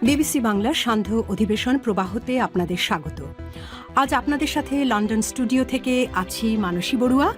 BBC বাংলার সান্ধ্য অধিবেশন প্রবাহতে আপনাদের স্বাগত। আজ আপনাদের সাথে লন্ডন স্টুডিও থেকে আছি মানসী বড়ুয়া।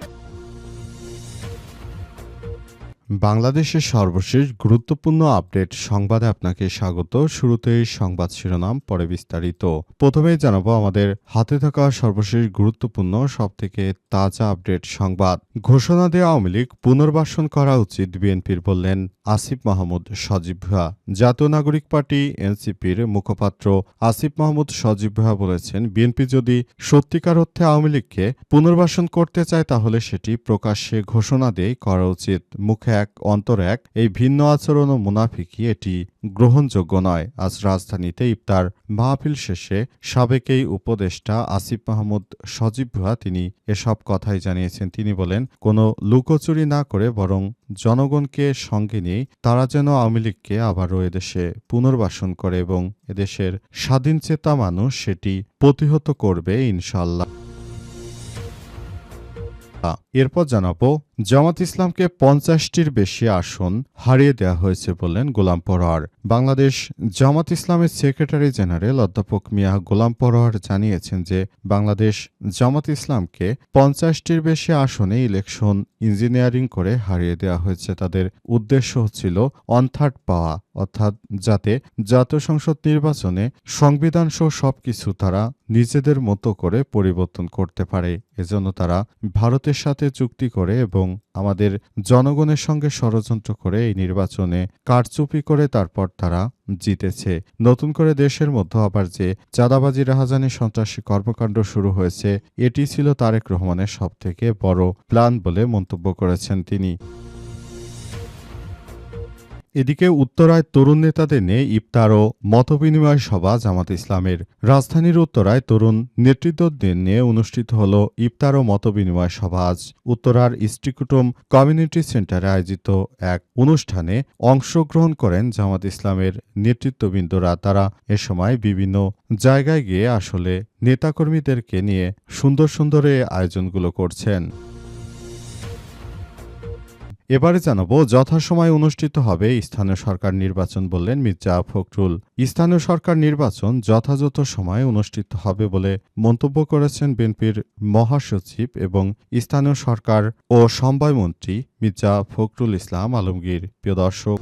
বাংলাদেশের সর্বশেষ গুরুত্বপূর্ণ আপডেট সংবাদে আপনাকে স্বাগত। শুরুতেই সংবাদ শিরোনাম, পরে বিস্তারিত। প্রথমেই জানাবো আমাদের হাতে থাকা সর্বশেষ গুরুত্বপূর্ণ সবথেকে তাজা আপডেট সংবাদ। ঘোষণা দেওয়া আওয়ামী লীগ পুনর্বাসন করা উচিত বিএনপির, বললেন আসিফ মাহমুদ সজীব ভুঁইয়া। জাতীয় নাগরিক পার্টি এনসিপির মুখপাত্র আসিফ মাহমুদ সজীব ভুঁইয়া বলেছেন, বিএনপি যদি সত্যিকার অর্থে আওয়ামী লীগকে পুনর্বাসন করতে চায় তাহলে সেটি প্রকাশ্যে ঘোষণা দিয়েই করা উচিত। মুখে এক অন্তর এক, এই ভিন্ন আচরণ ও মুনাফিকি এটি গ্রহণযোগ্য নয়। আজ রাজধানীতে ইফতার মাহফিল শেষে সাবেক এই উপদেষ্টা আসিফ মাহমুদ সজীব ভুঁইয়া তিনি এসব কথাই জানিয়েছেন। তিনি বলেন, কোনো লুকোচুরি না করে বরং জনগণকে সঙ্গে নিয়ে তারা যেন আওয়ামী লীগকে আবারও এদেশে পুনর্বাসন করে এবং এদেশের স্বাধীনচেতা মানুষ সেটি প্রতিহত করবে ইনশাআল্লাহ। এরপর জানাবো, জামাত ইসলামকে 50টির বেশি আসন হারিয়ে দেওয়া হয়েছে বললেন গোলাম পরোয়ার। বাংলাদেশ জামাত ইসলামের সেক্রেটারি জেনারেল অধ্যাপক মিয়া গোলাম পরোয়ার জানিয়েছেন যে বাংলাদেশ জামাত ইসলামকে 50টির বেশি আসনে ইলেকশন ইঞ্জিনিয়ারিং করে হারিয়ে দেওয়া হয়েছে। তাদের উদ্দেশ্য হচ্ছিল অন থার্ড পাওয়া, অর্থাৎ যাতে জাতীয় সংসদ নির্বাচনে সংবিধান সহ সবকিছু তারা নিজেদের মতো করে পরিবর্তন করতে পারে। এজন্য তারা ভারতের সাথে চুক্তি করে এবং আমাদের জনগণের সঙ্গে ষড়যন্ত্র করে এই নির্বাচনে কারচুপি করে তারপর তারা জিতেছে। নতুন করে দেশের মধ্যে আবার যে চাঁদাবাজি, রাহাজানি, সন্ত্রাসী কর্মকাণ্ড শুরু হয়েছে, এটি ছিল তারেক রহমানের সবথেকে বড় প্ল্যান বলে মন্তব্য করেছেন তিনি। এদিকে উত্তরায় তরুণ নেতাদের নিয়ে ইফতার ও মতবিনিময় সভা জামাত ইসলামের। রাজধানীর উত্তরায় তরুণ নেতৃত্বদের নিয়ে অনুষ্ঠিত হল ইফতার ও মতবিনিময় সভা। আজ উত্তরার ইস্টিকুটুম কমিউনিটি সেন্টারে আয়োজিত এক অনুষ্ঠানে অংশগ্রহণ করেন জামাত ইসলামের নেতৃত্ববৃন্দরা। তারা এ সময় বিভিন্ন জায়গায় গিয়ে আসলে নেতাকর্মীদেরকে নিয়ে সুন্দর সুন্দর এই আয়োজনগুলো করছেন। এবারে জানাবো, যথাসময়ে অনুষ্ঠিত হবে স্থানীয় সরকার নির্বাচন, বললেন মির্জা ফখরুল। স্থানীয় সরকার নির্বাচন যথাযথ সময়ে অনুষ্ঠিত হবে বলে মন্তব্য করেছেন বিএনপির মহাসচিব এবং স্থানীয় সরকার ও সমবায় মন্ত্রী মির্জা ফখরুল ইসলাম আলমগীর। প্রিয় দর্শক,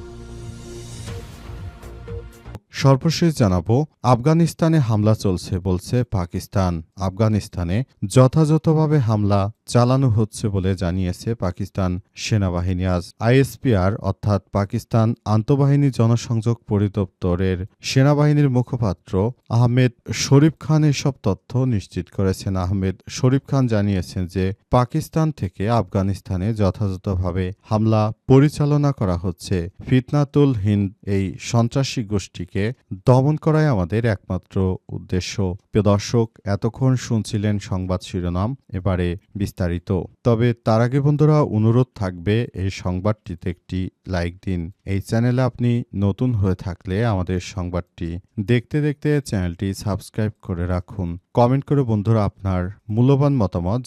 সর্বশেষ জানাবো, আফগানিস্তানে হামলা চলছে বলছে পাকিস্তান। আফগানিস্তানে যথাযথভাবে হামলা চালানো হচ্ছে বলে জানিয়েছে পাকিস্তান সেনাবাহিনী। আজ আইএসপিআর অর্থাৎ পাকিস্তান আন্তঃবাহিনী জনসংযোগ পরিদপ্তরের সেনাবাহিনীর মুখপাত্র আহমেদ শরীফ খান এসব তথ্য নিশ্চিত করেছেন। আহমেদ শরীফ খান জানিয়েছেন যে পাকিস্তান থেকে আফগানিস্তানে যথাযথভাবে হামলা পরিচালনা করা হচ্ছে। ফিতনাতুল হিন্দ এই সন্ত্রাসী গোষ্ঠীকে দমন করাই আমাদের একমাত্র উদ্দেশ্য। প্রিয় দর্শক, এতক্ষণ শুনছিলেন সংবাদ শিরোনাম, এবারে বিস্তারিত। তবে তার আগে বন্ধুরা, অনুরোধ থাকবে এই সংবাদটিতে একটি লাইক দিন। এই চ্যানেলে আপনি নতুন হয়ে থাকলে আমাদের সংবাদটি দেখতে দেখতে চ্যানেলটি সাবস্ক্রাইব করে রাখুন। কমেন্ট করে বন্ধুরা আপনার মূল্যবান মতামত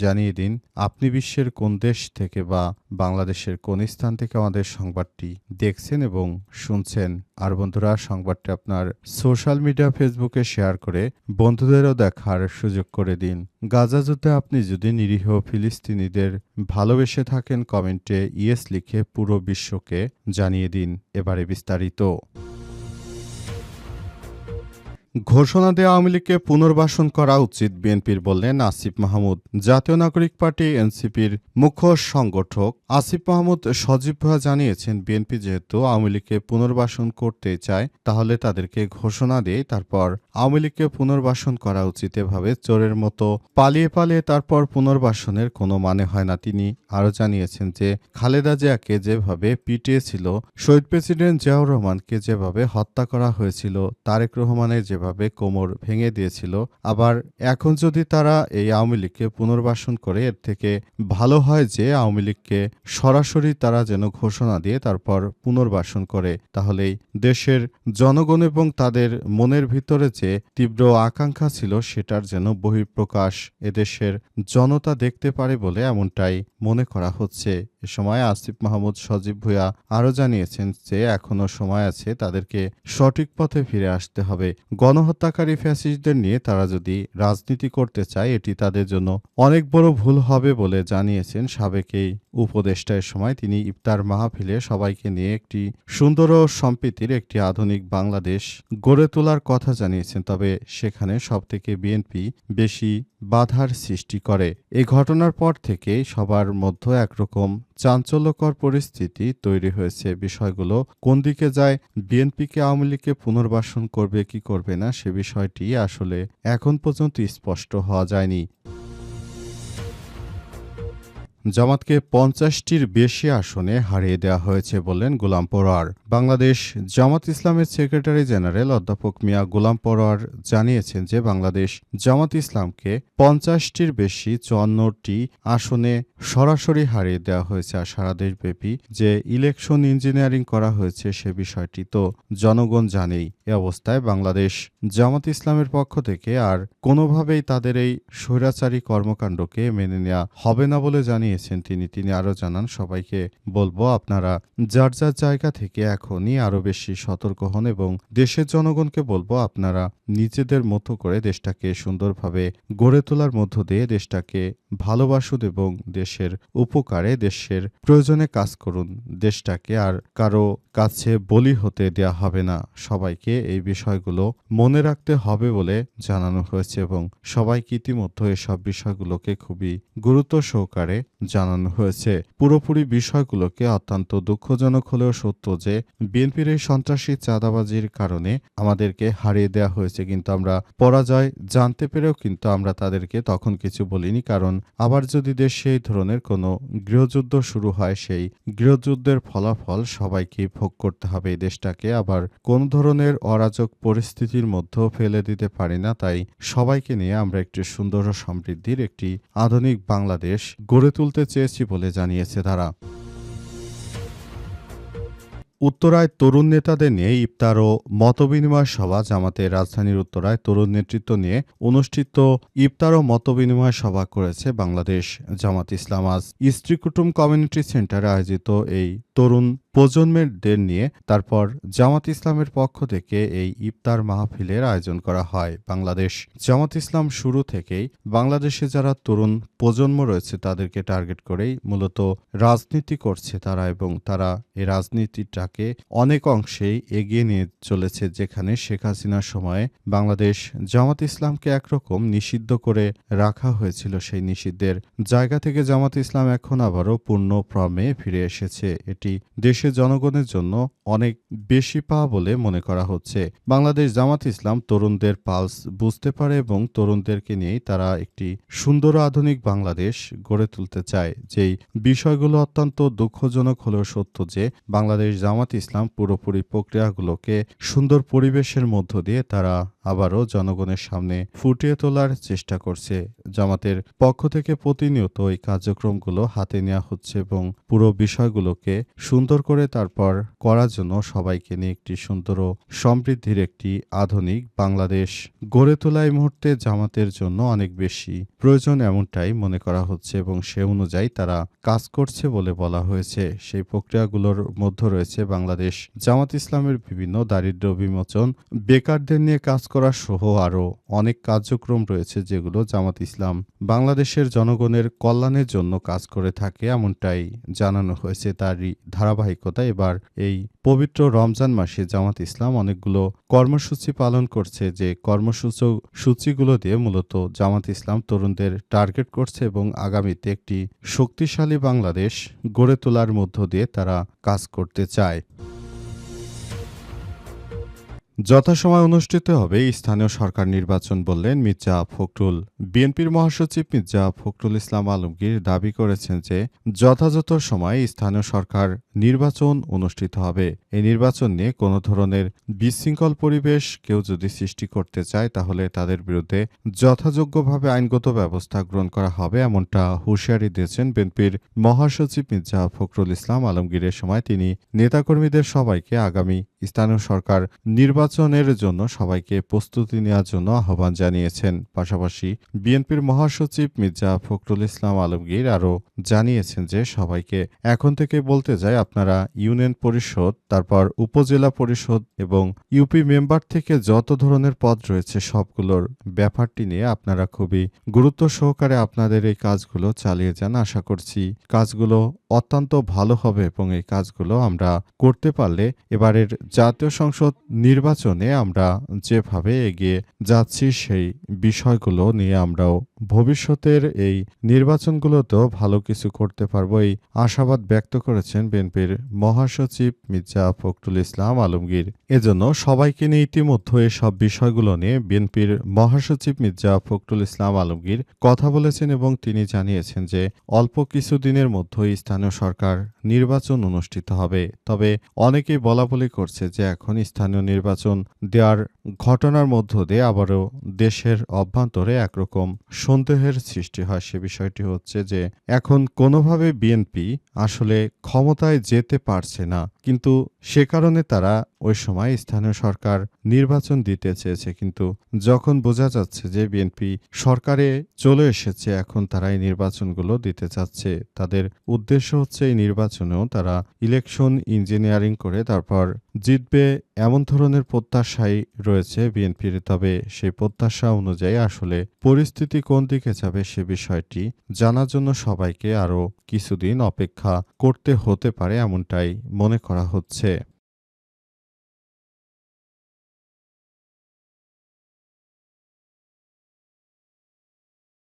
জানিয়ে দিন আপনি বিশ্বের কোন দেশ থেকে বা বাংলাদেশের কোন স্থান থেকে আমাদের সংবাদটি দেখছেন এবং শুনছেন। আর বন্ধুরা, সংবাদটি আপনার সোশ্যাল মিডিয়া ফেসবুকে শেয়ার করে বন্ধুদেরও দেখার সুযোগ করে দিন। গাজা যুদ্ধে আপনি যদি নিরীহ ফিলিস্তিনিদের ভালোবেসে থাকেন, কমেন্টে ইয়েস লিখে পুরো বিশ্বকে জানিয়ে দিন। এবারে বিস্তারিত। ঘোষণা দেওয়া আওয়ামী লীগকে পুনর্বাসন করা উচিত বিএনপির, বললেন আসিফ মাহমুদ। জাতীয় নাগরিক পার্টি এনসিপির মুখ্য সংগঠক আসিফ মাহমুদ সজীব ভুঁইয়া জানিয়েছেন, বিএনপি যেহেতু আওয়ামী লীগকে পুনর্বাসন করতে চায় তাহলে তাদেরকে ঘোষণা দিয়ে তারপর আওয়ামী লীগকে পুনর্বাসন করা উচিত। এভাবে চোরের মতো পালিয়ে তারপর পুনর্বাসনের কোনো মানে হয় না। তিনি আরও জানিয়েছেন যে খালেদা জিয়াকে যেভাবে পিটিয়েছিল, শহীদ প্রেসিডেন্ট জিয়াউর রহমানকে যেভাবে হত্যা করা হয়েছিল, তারেক রহমানের যেভাবে কোমর ভেঙে দিয়েছিল, আবার এখন যদি তারা এই আওয়ামী লীগকে পুনর্বাসন করে, এর থেকে ভালো হয় যে আওয়ামী লীগকে সরাসরি তারা যেন ঘোষণা দিয়ে তারপর পুনর্বাসন করে। তাহলেই দেশের জনগণ এবং তাদের মনের ভিতরে যে তীব্র আকাঙ্ক্ষা ছিল সেটার যেন বহিঃপ্রকাশ এদেশের জনতা দেখতে পারে বলে এমনটাই মনে করা হচ্ছে। এ সময় আসিফ মাহমুদ সজীব ভূঁইয়া আরও জানিয়েছেন যে এখনও সময় আছে, তাদেরকে সঠিক পথে ফিরে আসতে হবে। গণহত্যাকারী ফ্যাসিস্টদের নিয়ে তারা যদি রাজনীতি করতে চায়, এটি তাদের জন্য অনেক বড় ভুল হবে বলে জানিয়েছেন সাবেক এই উপদেষ্টা। এর সময় তিনি ইফতার মাহফিলে সবাইকে নিয়ে একটি সুন্দর ও সম্প্রীতির একটি আধুনিক বাংলাদেশ গড়ে তোলার কথা জানিয়েছেন। তবে সেখানে সবথেকে বিএনপি বেশি বাধার সৃষ্টি করে। এই ঘটনার পর থেকে সবার মধ্যে একরকম চাঞ্চল্যকর পরিস্থিতি তৈরি হয়েছে। বিষয়গুলো কোন দিকে যায়, বিএনপিকে আওয়ামী লীগকে পুনর্বাসন করবে কি করবে না, সে বিষয়টি আসলে এখন পর্যন্ত স্পষ্ট হওয়া যায়নি। জামাতকে ৫০টির বেশি আসনে হারিয়ে দেওয়া হয়েছে বললেন গোলাম পরোয়ার। বাংলাদেশ জামাত ইসলামের সেক্রেটারি জেনারেল অধ্যাপক মিয়া গোলাম পরোয়ার জানিয়েছেন যে বাংলাদেশ জামাত ইসলামকে ৫০টির বেশি ৫৪টি আসনে সরাসরি হারিয়ে দেওয়া হয়েছে। আর সারা দেশব্যাপী যে ইলেকশন ইঞ্জিনিয়ারিং করা হয়েছে সে বিষয়টি তো জনগণ জানেই। এ অবস্থায় বাংলাদেশ জামাত ইসলামের পক্ষ থেকে আর কোনোভাবেই তাদের এই স্বৈরাচারী কর্মকাণ্ডকে মেনে নেওয়া হবে না বলে জানিয়েছেন তিনি আরও জানান, সবাইকে বলবো আপনারা যার যার জায়গা থেকে এখনই আরও বেশি সতর্ক হন এবং দেশের জনগণকে বলবো আপনারা নিজেদের মতো করে দেশটাকে সুন্দরভাবে গড়ে তোলার মধ্য দিয়ে দেশটাকে ভালোবাসুন এবং দেশের উপকারে দেশের প্রয়োজনে কাজ করুন। দেশটাকে আর কারো কাছে বলি হতে দেয়া হবে না। সবাইকে এই বিষয়গুলো মনে রাখতে হবে বলে জানানো হয়েছে এবং সবাইকে ইতিমধ্যে এসব বিষয়গুলোকে খুবই গুরুত্ব সহকারে জানানো হয়েছে। পুরোপুরি বিষয়গুলোকে অত্যন্ত দুঃখজনক হলেও সত্য যে বিএনপির এই সন্ত্রাসী চাঁদাবাজির কারণে আমাদেরকে হারিয়ে দেওয়া হয়েছে, কিন্তু আমরা পরাজয় জানতে পেরেও কিন্তু আমরা তাদেরকে তখন কিছু বলিনি। কারণ আবার যদি দেশে এই ধরনের কোনো গৃহযুদ্ধ শুরু হয়, সেই গৃহযুদ্ধের ফলাফল সবাইকে ভোগ করতে হবে। এই দেশটাকে আবার কোন ধরনের অরাজক পরিস্থিতির মধ্যেও ফেলে দিতে পারি না। তাই সবাইকে নিয়ে আমরা একটি সুন্দর ও সমৃদ্ধির একটি আধুনিক বাংলাদেশ গড়ে তুলতে চেয়েছি বলে জানিয়েছে তারা। উত্তরায় তরুণ নেতাদের নিয়ে ইফতার ও মতবিনিময় সভা। জামাতের রাজধানীর উত্তরায় তরুণ নেতৃত্ব নিয়ে অনুষ্ঠিত ইফতার ও মতবিনিময় সভা করেছে বাংলাদেশ জামাত ইসলাম। আজ স্ত্রী কুটুম কমিউনিটি সেন্টারে আয়োজিত এই তরুণ প্রজন্মেরদের নিয়ে তারপর জামাত ইসলামের পক্ষ থেকে এই ইফতার মাহফিলের আয়োজন করা হয়। বাংলাদেশ জামাত ইসলাম শুরু থেকেই বাংলাদেশে যারা তরুণ প্রজন্ম রয়েছে তাদেরকে টার্গেট করেই মূলত রাজনীতি করছে তারা, এবং তারা এই রাজনীতিটাকে অনেক অংশেই এগিয়ে নিয়ে চলেছে। যেখানে শেখ হাসিনার সময়ে বাংলাদেশ জামাত ইসলামকে একরকম নিষিদ্ধ করে রাখা হয়েছিল, সেই নিষিদ্ধের জায়গা থেকে জামাত ইসলাম এখন আবারও পূর্ণ ফর্মে ফিরে এসেছে। এটি দেশের জনগণের জন্য অনেক বেশি পাওয়া বলে মনে করা হচ্ছে। বাংলাদেশ জামাত ইসলাম তরুণদের পালস বুঝতে পারে এবং তরুণদেরকে নিয়েই তারা একটি সুন্দর আধুনিক বাংলাদেশ গড়ে তুলতে চায়। যেই বিষয়গুলো অত্যন্ত দুঃখজনক হলেও সত্য যে বাংলাদেশ জামাত ইসলাম পুরোপুরি প্রক্রিয়াগুলোকে সুন্দর পরিবেশের মধ্য দিয়ে তারা আবারও জনগণের সামনে ফুটিয়ে তোলার চেষ্টা করছে। জামাতের পক্ষ থেকে প্রতিনিয়ত এই কার্যক্রমগুলো হাতে নেওয়া হচ্ছে এবং পুরো বিষয়গুলোকে সুন্দর করে তারপর করার জন্য সবাইকে নিয়ে একটি সুন্দর ও সমৃদ্ধির একটি আধুনিক বাংলাদেশ গড়ে তোলা এই মুহূর্তে জামাতের জন্য অনেক বেশি প্রয়োজন, এমনটাই মনে করা হচ্ছে এবং সে অনুযায়ী তারা কাজ করছে বলে বলা হয়েছে। সেই প্রক্রিয়াগুলোর মধ্যে রয়েছে বাংলাদেশ জামাত ইসলামের বিভিন্ন দারিদ্র্য বিমোচন, বেকারদের নিয়ে কাজ করা সহ আরও অনেক কার্যক্রম রয়েছে যেগুলো জামাত ইসলাম বাংলাদেশের জনগণের কল্যাণের জন্য কাজ করে থাকে, এমনটাই জানানো হয়েছে। তারই ধারাবাহিকতা এবার এই পবিত্র রমজান মাসে জামাত ইসলাম অনেকগুলো কর্মসূচি পালন করছে, যে কর্মসূচিগুলো দিয়ে মূলত জামাত ইসলাম তরুণদের টার্গেট করছে এবং আগামীতে একটি শক্তিশালী বাংলাদেশ গড়ে তোলার মধ্য দিয়ে তারা কাজ করতে চায়। যথাসময়ে অনুষ্ঠিত হবে স্থানীয় সরকার নির্বাচন বললেন মির্জা ফখরুল। বিএনপির মহাসচিব মির্জা ফখরুল ইসলাম আলমগীর দাবি করেছেন যে যথাযথ সময়ে স্থানীয় সরকার নির্বাচন অনুষ্ঠিত হবে। এই নির্বাচন নিয়ে কোনো ধরনের বিশৃঙ্খল পরিবেশ কেউ যদি সৃষ্টি করতে চায় তাহলে তাদের বিরুদ্ধে যথাযোগ্যভাবে আইনগত ব্যবস্থা গ্রহণ করা হবে, এমনটা হুঁশিয়ারি দিয়েছেন বিএনপির মহাসচিব মির্জা ফখরুল ইসলাম আলমগীরের সময় তিনি নেতাকর্মীদের সবাইকে আগামী স্থানীয় সরকার নির্বাচন নির্বাচনের জন্য সবাইকে প্রস্তুতি নেওয়ার জন্য আহ্বান জানিয়েছেন। পাশাপাশি বিএনপির মহাসচিব মির্জা ফখরুল ইসলাম আলমগীর আরও জানিয়েছেন যে সবাইকে এখন থেকে বলতে যায় আপনারা ইউনিয়ন পরিষদ, তারপর উপজেলা পরিষদ এবং ইউপি মেম্বার থেকে যত ধরনের পদ রয়েছে সবগুলোর ব্যাপারটি নিয়ে আপনারা খুবই গুরুত্ব সহকারে আপনাদের এই কাজগুলো চালিয়ে যান। আশা করছি কাজগুলো অত্যন্ত ভালো হবে এবং এই কাজগুলো আমরা করতে পারলে এবারের জাতীয় সংসদ নির্বাচনে আমরা যেভাবে এগিয়ে যাচ্ছি সেই বিষয়গুলো নিয়ে আমরাও ভবিষ্যতের এই নির্বাচনগুলোতেও ভালো কিছু করতে পারবো, এই আশাবাদ ব্যক্ত করেছেন বিএনপির মহাসচিব মির্জা ফখরুল ইসলাম আলমগীর। এজন্য সবাইকে নিয়ে ইতিমধ্যে এসব বিষয়গুলো নিয়ে বিএনপির মহাসচিব মির্জা ফখরুল ইসলাম আলমগীর কথা বলেছেন এবং তিনি জানিয়েছেন যে অল্প কিছুদিনের মধ্যেই স্থানীয় সরকার নির্বাচন অনুষ্ঠিত হবে। তবে অনেকেই বলাবলি করছে যে এখন স্থানীয় নির্বাচন দেওয়ার ঘটনার মধ্য দিয়ে আবারও দেশের অভ্যন্তরে একরকম সন্দেহের সৃষ্টি হয়। সে বিষয়টি হচ্ছে যে এখন কোনোভাবে বিএনপি আসলে ক্ষমতায় যেতে পারছে না, কিন্তু সে কারণে তারা ওই সময় স্থানীয় সরকার নির্বাচন দিতে চেয়েছে। কিন্তু যখন বোঝা যাচ্ছে যে বিএনপি সরকারে চলে এসেছে, এখন তারা এই নির্বাচনগুলো দিতে চাচ্ছে। তাদের উদ্দেশ্য হচ্ছে এই নির্বাচনেও তারা ইলেকশন ইঞ্জিনিয়ারিং করে তারপর জিতবে, এমন ধরনের প্রত্যাশাই রয়েছে বিএনপির। তবে সেই প্রত্যাশা অনুযায়ী আসলে পরিস্থিতি কোন দিকে যাবে সে বিষয়টি জানার জন্য সবাইকে আরও কিছুদিন অপেক্ষা করতে হতে পারে, এমনটাই মনে করা হচ্ছে।